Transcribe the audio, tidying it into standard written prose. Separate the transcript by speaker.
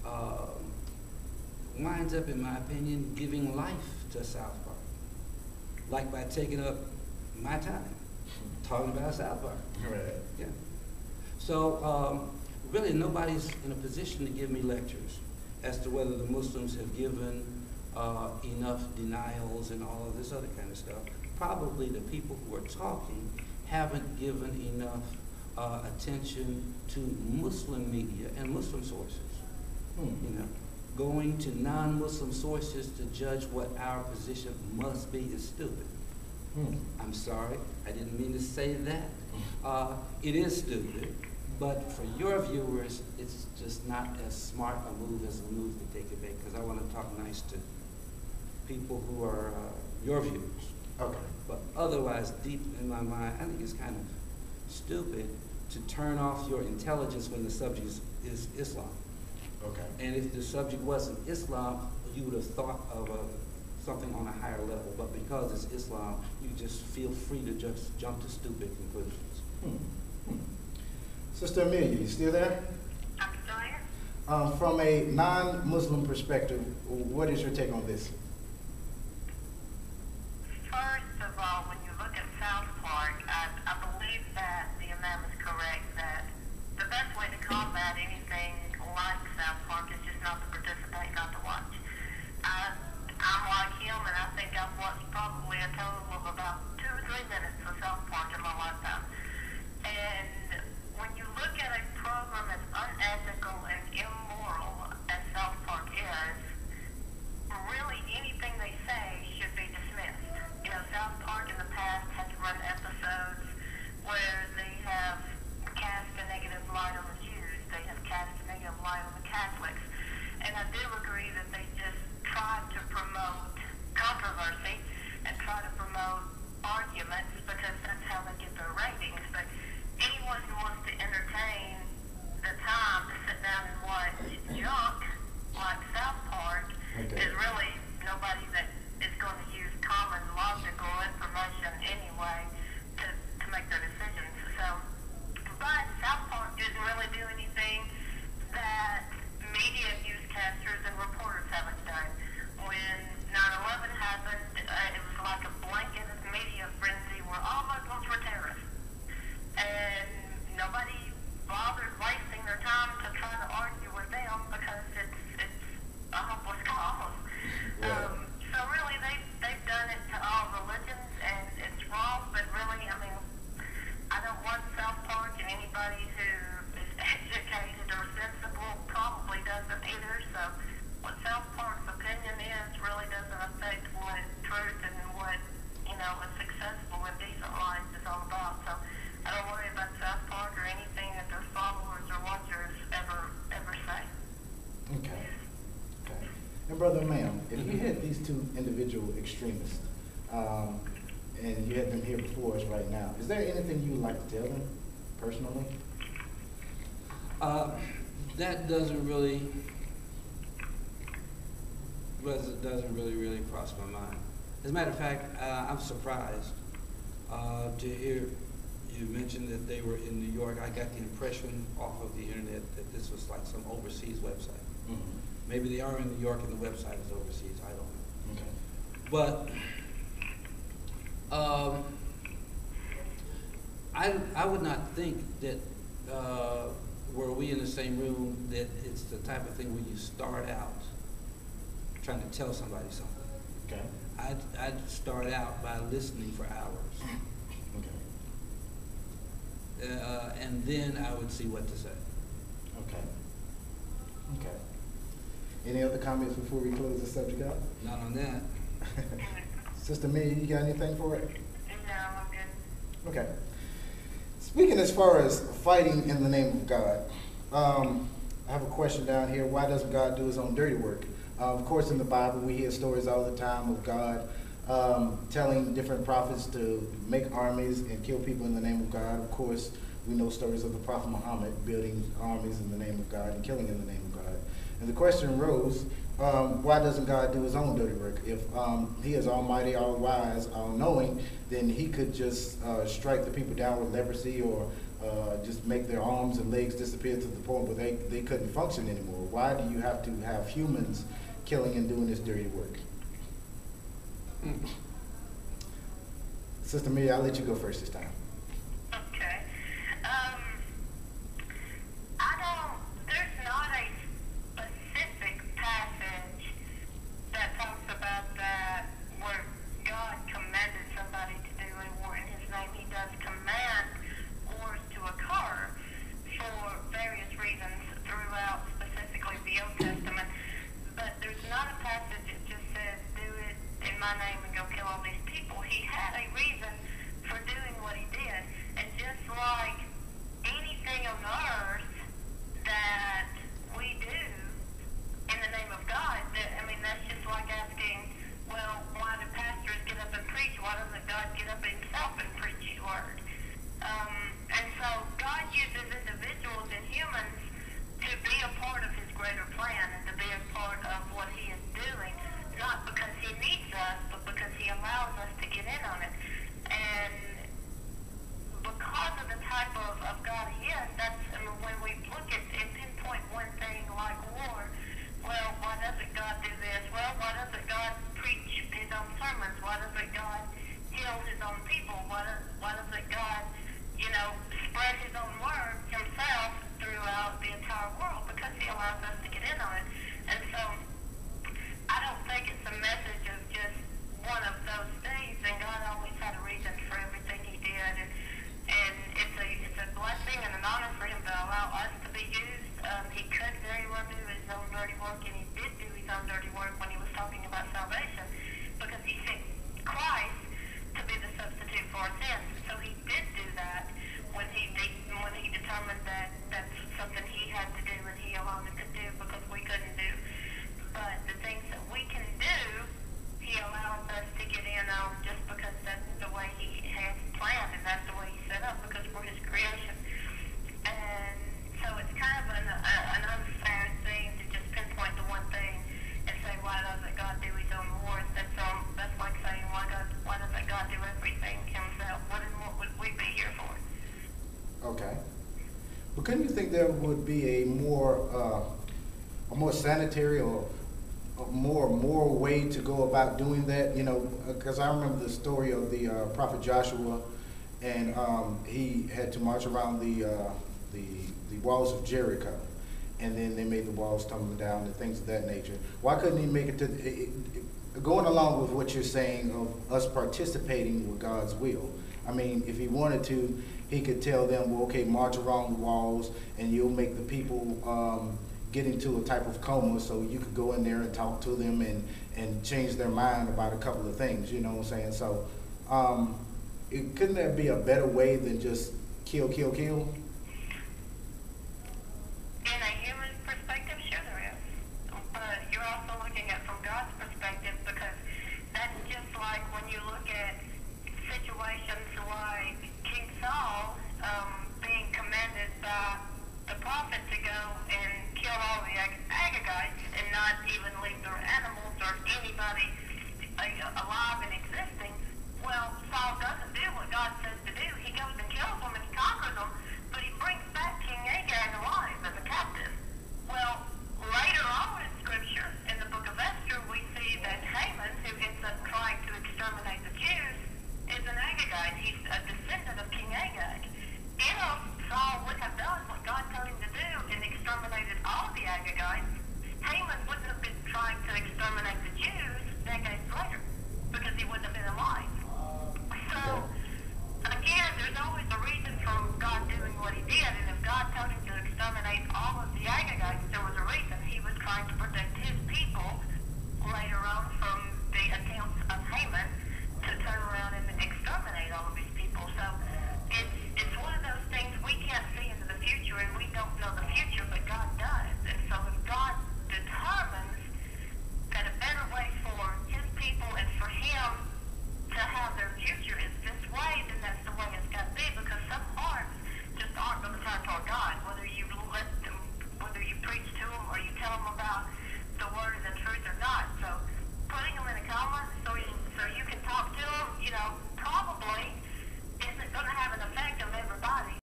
Speaker 1: uh, winds up, in my opinion, giving life to South Park, like by taking up my time talking about South Park.
Speaker 2: Right.
Speaker 1: Yeah. So really, nobody's in a position to give me lectures as to whether the Muslims have given enough denials and all of this other kind of stuff. Probably the people who are talking haven't given enough attention to Muslim media and Muslim sources. You know, going to non-Muslim sources to judge what our position must be is stupid. I'm sorry, I didn't mean to say that. It is stupid, but for your viewers, it's just not as smart a move as a move that they could make, because I want to talk nice to people who are your viewers.
Speaker 2: Okay.
Speaker 1: But otherwise, deep in my mind, I think it's kind of stupid to turn off your intelligence when the subject is Islam.
Speaker 2: Okay.
Speaker 1: And if the subject wasn't Islam, you would have thought of something on a higher level. But because it's Islam, you just feel free to just jump to stupid conclusions.
Speaker 2: Sister Amelia, you still there?
Speaker 3: I'm still here.
Speaker 2: From a non-Muslim perspective, what is your take on this?
Speaker 3: First of all, when you look at South Park, I believe that the imam is correct that the best way to combat anything like South Park is just not to participate, not to watch. I'm like him, and I think I've watched probably a total of about 2 or 3 minutes of South Park in my lifetime. And when you look at a program as unethical and immoral as South Park is, really anything they say should be dismissed. You know, South Park in the past has run episodes where they have cast a negative light on the Jews, they have cast a negative light on the Catholics, and I do agree that they just try to promote controversy and try to promote arguments because that's how they get their ratings. But anyone who wants to entertain the time to sit down and watch junk like South Park is really nobody that is going to use common logical information anyway to make their decisions. So, but South Park didn't really do anything that media newscasters and reporters haven't done. When 9/11 happened, it was like a blanket media frenzy where all Muslims were terrorists. And nobody bothered wasting their time to try to argue with them because it's a hopeless cause. So really, they've done it to all religions, and it's wrong, but really, I mean, I don't want South Park, and anybody who is educated or sensible probably doesn't either. So what South Park's opinion is really doesn't affect what truth and what, you know, a successful and decent life is all about. So I don't worry about South Park or anything that their followers or watchers ever say.
Speaker 2: Okay. And Brother Ma'am, if you had these two individual extremists, and you had them here before us right now, is there anything you would like to tell them personally?
Speaker 1: That doesn't really cross my mind. As a matter of fact, I'm surprised to hear you mention that they were in New York. I got the impression off of the internet that this was like some overseas website. Maybe they are in New York and the website is overseas. I don't know.
Speaker 2: Okay.
Speaker 1: But I would not think that were we in the same room that it's the type of thing where you start out trying to tell somebody something.
Speaker 2: Okay.
Speaker 1: I'd start out by listening for hours.
Speaker 2: Okay.
Speaker 1: And then I would see what to say.
Speaker 2: Okay. Okay. Any other comments before we close the subject out?
Speaker 1: Not on that.
Speaker 2: Sister Mia, you got anything for it?
Speaker 3: No, I'm good.
Speaker 2: Okay. Speaking as far as fighting in the name of God, I have a question down here. Why doesn't God do his own dirty work? Of course, in the Bible, we hear stories all the time of God telling different prophets to make armies and kill people in the name of God. Of course, we know stories of the Prophet Muhammad building armies in the name of God and killing in the name of God. And the question arose, why doesn't God do his own dirty work? If he is almighty, all wise, all knowing, then he could just strike the people down with leprosy or just make their arms and legs disappear to the point where they couldn't function anymore. Why do you have to have humans killing and doing this dirty work? Sister Mary, I'll let you go first this time.
Speaker 3: Okay. There's not a specific passage that talks about that where God commanded somebody to do a war in his name. He does command wars to occur for various reasons throughout specifically the Old Testament. But there's not a passage that just says, do it in my name and go kill all these people. He had a reason for doing what he did. And just like anything on earth that we do in the name of God, that's just like asking, well, why do pastors get up and preach? Why doesn't God get up himself and preach his word? And so God uses individuals and humans to be a part of his greater plan and to be a part of what he is doing, not because he needs us, but because he allows us to get in on it. And because of the type of God he is, when we look at and pinpoint one thing like war, well, why doesn't God do this? Well, why doesn't God preach his own sermons? Why doesn't God heal his own people? Why doesn't God, spread his own word himself throughout the entire world? Because he allows us to get in on it. And so I don't think it's a message of just one of those things, and God always had a reason for everything he did, and it's a blessing and an honor for him to allow us to be used. He could very well do his own dirty work, and he did do his own dirty work when he was talking about salvation, because he sent Christ to be the substitute for our sins. So he did do that when he determined that that's something he had to do and he alone could do because we couldn't do. But the things that we can do, he allows us to get in on just because that's the way he has planned and that's the way he set up, because we're his creation. And so it's kind of an unfair thing to just pinpoint to one thing and say, why doesn't God do his own wars? That's like saying, why doesn't God do everything himself? What would we be here for?
Speaker 2: Okay. But couldn't you think there would be a more sanitary or a more moral way to go about doing that? Because I remember the story of the prophet Joshua, and he had to march around the walls of Jericho, and then they made the walls tumble down and things of that nature. Why couldn't he make it to going along with what you're saying of us participating with God's will? If he wanted to, he could tell them, well, okay, march around the walls, and you'll make the people get into a type of coma, so you could go in there and talk to them and change their mind about a couple of things, you know what I'm saying? So couldn't there be a better way than just kill?
Speaker 3: In a human perspective, sure there is. But you're also looking at from God's perspective, because that's just like when you look at situations like King Saul being commanded by the prophet to go and kill all the Agagites and not even leave their animals or anybody alive and existing. Well, Saul doesn't do what God says to do. He goes and kills them and he conquers them, but he brings back King Agag alive as a captive. Well, later on in Scripture, in the book of Esther, we see that Haman, who ends up trying to exterminate the Jews, is an Agagite. He's a descendant of King Agag. If Saul would have done what God told him to do and exterminated all the Agagites, Haman wouldn't have been trying to exterminate the Jews decades later, because he wouldn't have been alive. So, again, there's always a reason for God doing what he did, and if God told him to exterminate all of the Agagites, there was a reason. He was trying to protect his people later on from the attempts of Haman to turn around and exterminate all of his people. So, it's one of those things we can't see into the future, and we don't know the future, but God does. And so if God determines that a better way for his people and for him to have their future is this way, then that's the way it's got to be, because some hearts just aren't going to turn toward God, whether you preach to them or you tell them about the word and the truth or not. So putting them in a coma so you can talk to them,